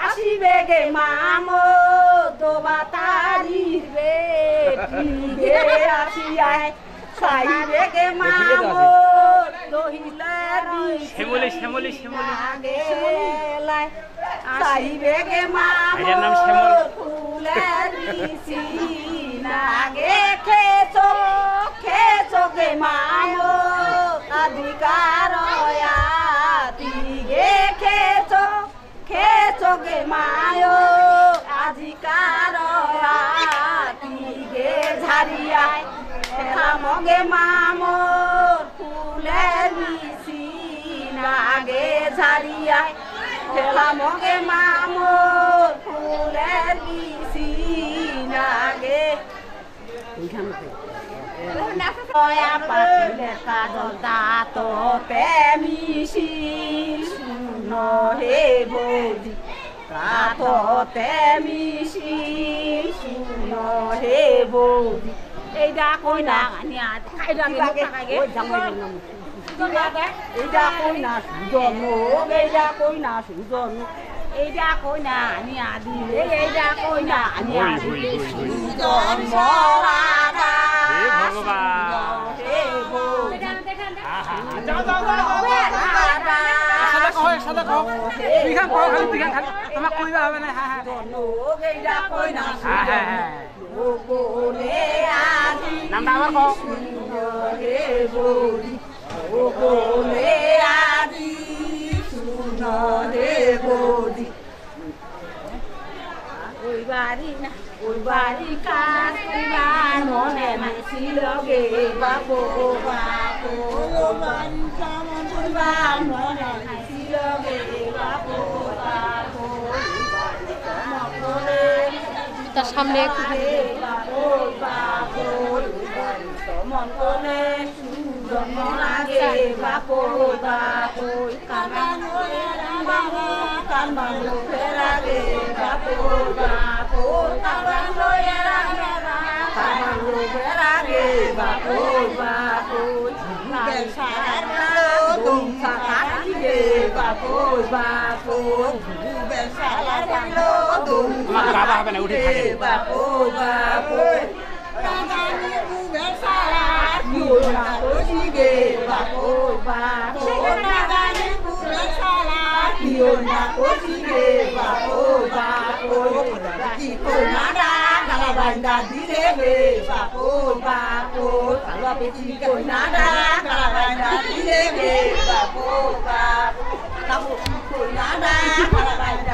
আসিবে গে মামো দোবা তারি রে টিগে আসিয়ায় সাইবে গে মামো দহিলে শ্যামলি শ্যামলি শ্যামলি সাইবে গে মামো এর নাম শ্যামল ফুলে দিছি নাগে খেছো গে মামো অধিকার তিগে খেছো গে মায়ো অধিকার তিগে ঝাড়িয়ায় মগে মামো ফুলে দিছি নাগে ঝাড়িয়ায় মগে মামো ফুলে দিছি নাগে Oya pakile kadota to temisil suno he bodi kato temisil suno he bodi Eida koi na ani ad kaida ke kage oi jamai nam Eida koi na sujono eida koi na sujono Eida koi na ani adi eida koi na ani adi sujono Oi bari kasriban mone masiloge babo babo bari kasriban mone masiloge babo babo তার সামনে babo babo মন কোনে জন্মলাগে babo babo কামানো বাবা কামানো ফেরাগে babo babo কামানো কামানো ফেরাগে babo babo বেসারা তুম সাকারিগে babo babo বেসারা দিলো তুম বাবা হবে না উঠে থাকে babo babo কামানো বেসারা দিওনা কোজিগে babo babo কামানো বেসারা দিওনা কোজিগে babo babo Kikonada kalabanda dilege babo babo kalwape kikonada kalabanda dilege babo babo kamu kikonada kalabanda